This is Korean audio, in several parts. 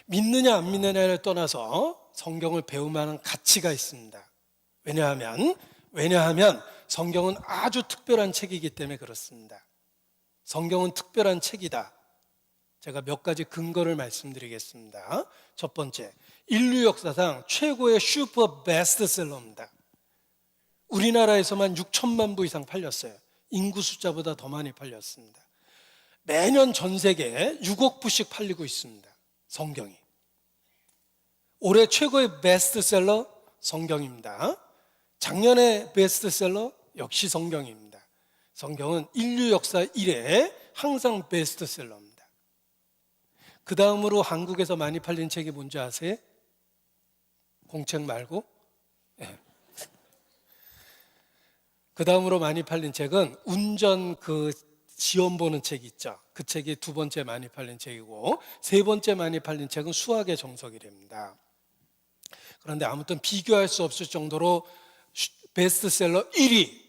믿느냐 안 믿느냐를 떠나서 성경을 배울 만한 가치가 있습니다. 왜냐하면 성경은 아주 특별한 책이기 때문에 그렇습니다. 성경은 특별한 책이다. 제가 몇 가지 근거를 말씀드리겠습니다. 첫 번째, 인류 역사상 최고의 슈퍼 베스트셀러입니다. 우리나라에서만 6천만 부 이상 팔렸어요. 인구 숫자보다 더 많이 팔렸습니다. 매년 전 세계에 6억 부씩 팔리고 있습니다. 성경이. 올해 최고의 베스트셀러 성경입니다. 작년에 베스트셀러 역시 성경입니다. 성경은 인류 역사 이래 항상 베스트셀러입니다. 그 다음으로 한국에서 많이 팔린 책이 뭔지 아세요? 공책 말고? 네. 그 다음으로 많이 팔린 책은 운전 시험 보는 책 있죠. 그 책이 두 번째 많이 팔린 책이고, 세 번째 많이 팔린 책은 수학의 정석이랍니다. 그런데 아무튼 비교할 수 없을 정도로 베스트셀러 1위,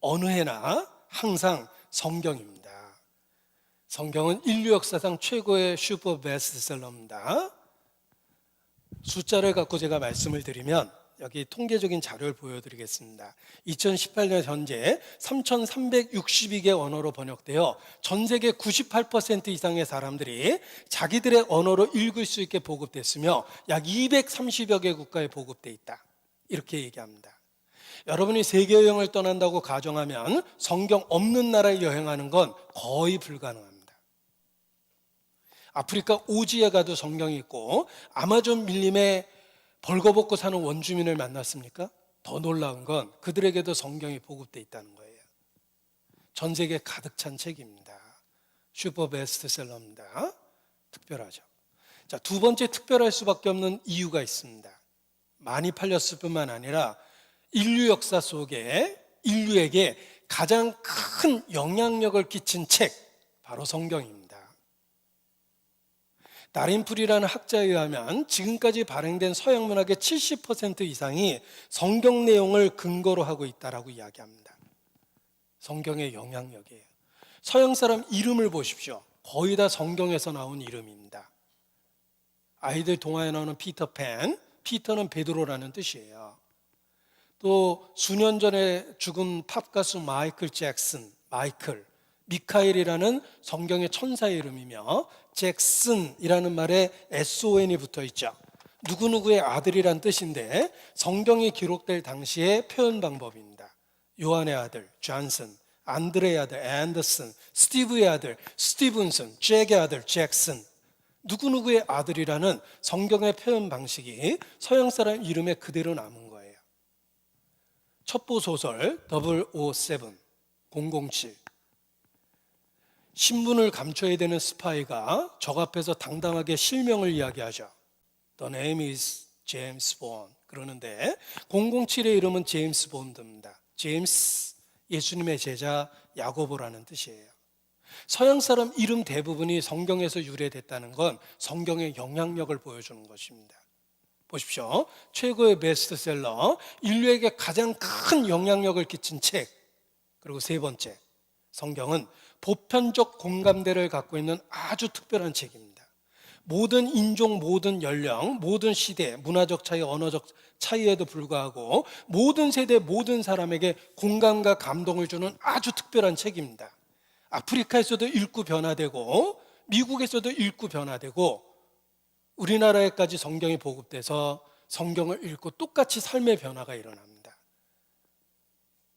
어느 해나 항상 성경입니다. 성경은 인류 역사상 최고의 슈퍼 베스트셀러입니다. 숫자를 갖고 제가 말씀을 드리면 여기 통계적인 자료를 보여드리겠습니다. 2018년 현재 3,362개 언어로 번역되어 전 세계 98% 이상의 사람들이 자기들의 언어로 읽을 수 있게 보급됐으며 약 230여 개 국가에 보급돼 있다. 이렇게 얘기합니다. 여러분이 세계 여행을 떠난다고 가정하면 성경 없는 나라에 여행하는 건 거의 불가능합니다. 아프리카 오지에 가도 성경이 있고 아마존 밀림에 벌거벗고 사는 원주민을 만났습니까? 더 놀라운 건 그들에게도 성경이 보급되어 있다는 거예요. 전 세계 가득 찬 책입니다. 슈퍼 베스트셀러입니다. 특별하죠. 자, 두 번째 특별할 수밖에 없는 이유가 있습니다. 많이 팔렸을 뿐만 아니라 인류 역사 속에 인류에게 가장 큰 영향력을 끼친 책, 바로 성경입니다. 다린풀이라는 학자에 의하면 지금까지 발행된 서양 문학의 70% 이상이 성경 내용을 근거로 하고 있다라고 이야기합니다. 성경의 영향력이에요. 서양 사람 이름을 보십시오. 거의 다 성경에서 나온 이름입니다. 아이들 동화에 나오는 피터팬, 피터는 베드로라는 뜻이에요. 또 수년 전에 죽은 팝 가수 마이클 잭슨, 미카엘이라는 성경의 천사의 이름이며 잭슨이라는 말에 SON이 붙어 있죠. 누구누구의 아들이란 뜻인데 성경이 기록될 당시의 표현 방법입니다. 요한의 아들 존슨, 안드레의 아들 앤더슨, 스티브의 아들 스티븐슨, 잭의 아들 잭슨, 누구누구의 아들이라는 성경의 표현 방식이 서양 사람 이름에 그대로 남은 거예요. 첩보 소설 007, 007. 신분을 감춰야 되는 스파이가 적 앞에서 당당하게 실명을 이야기하죠. The name is James Bond. 그러는데 007의 이름은 제임스 본드입니다. 제임스, 예수님의 제자 야고보라는 뜻이에요. 서양 사람 이름 대부분이 성경에서 유래됐다는 건 성경의 영향력을 보여주는 것입니다. 보십시오. 최고의 베스트셀러, 인류에게 가장 큰 영향력을 끼친 책. 그리고 세 번째, 성경은 보편적 공감대를 갖고 있는 아주 특별한 책입니다. 모든 인종, 모든 연령, 모든 시대, 문화적 차이, 언어적 차이에도 불구하고 모든 세대, 모든 사람에게 공감과 감동을 주는 아주 특별한 책입니다. 아프리카에서도 읽고 변화되고 미국에서도 읽고 변화되고 우리나라에까지 성경이 보급돼서 성경을 읽고 똑같이 삶의 변화가 일어납니다.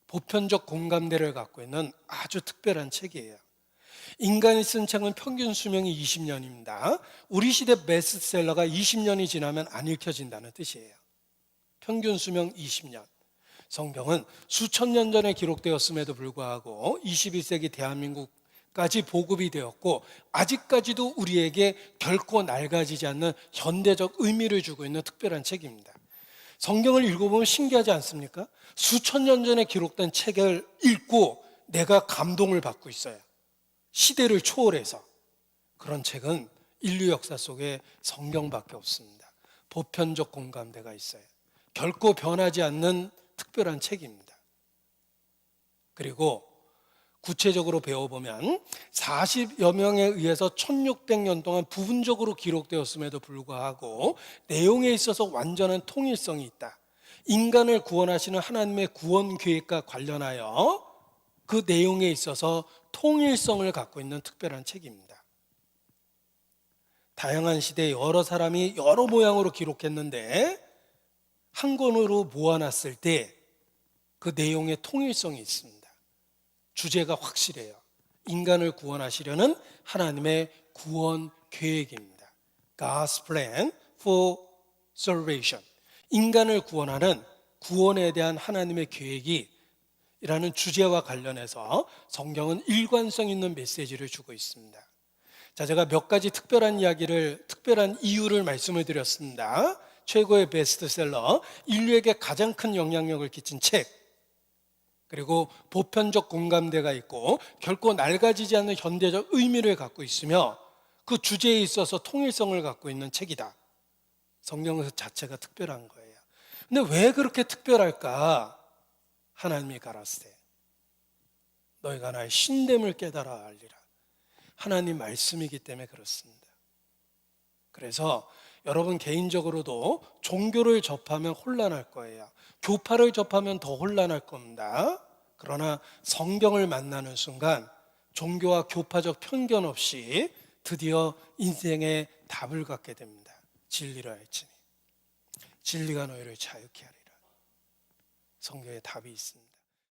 보편적 공감대를 갖고 있는 아주 특별한 책이에요. 인간이 쓴 책은 평균 수명이 20년입니다. 우리 시대 베스트셀러가 20년이 지나면 안 읽혀진다는 뜻이에요. 평균 수명 20년. 성경은 수천 년 전에 기록되었음에도 불구하고 21세기 대한민국까지 보급이 되었고 아직까지도 우리에게 결코 낡아지지 않는 현대적 의미를 주고 있는 특별한 책입니다. 성경을 읽어보면 신기하지 않습니까? 수천 년 전에 기록된 책을 읽고 내가 감동을 받고 있어요. 시대를 초월해서. 그런 책은 인류 역사 속에 성경밖에 없습니다. 보편적 공감대가 있어요. 결코 변하지 않는 특별한 책입니다. 그리고 구체적으로 배워보면 40여 명에 의해서 1600년 동안 부분적으로 기록되었음에도 불구하고 내용에 있어서 완전한 통일성이 있다. 인간을 구원하시는 하나님의 구원 계획과 관련하여 그 내용에 있어서 통일성을 갖고 있는 특별한 책입니다. 다양한 시대에 여러 사람이 여러 모양으로 기록했는데 한 권으로 모아놨을 때 그 내용의 통일성이 있습니다. 주제가 확실해요. 인간을 구원하시려는 하나님의 구원 계획입니다. God's plan for salvation. 인간을 구원하는 구원에 대한 하나님의 계획이 라는 주제와 관련해서 성경은 일관성 있는 메시지를 주고 있습니다. 자, 제가 몇 가지 특별한 이유를 말씀을 드렸습니다. 최고의 베스트셀러, 인류에게 가장 큰 영향력을 끼친 책, 그리고 보편적 공감대가 있고 결코 낡아지지 않는 현대적 의미를 갖고 있으며 그 주제에 있어서 통일성을 갖고 있는 책이다. 성경 자체가 특별한 거예요. 근데 왜 그렇게 특별할까? 하나님이 가라사대 너희가 나의 신됨을 깨달아 알리라. 하나님 말씀이기 때문에 그렇습니다. 그래서 여러분 개인적으로도 종교를 접하면 혼란할 거예요. 교파를 접하면 더 혼란할 겁니다. 그러나 성경을 만나는 순간 종교와 교파적 편견 없이 드디어 인생의 답을 갖게 됩니다. 진리를 알지니 진리가 너희를 자유케 하리라. 성경에 답이 있습니다.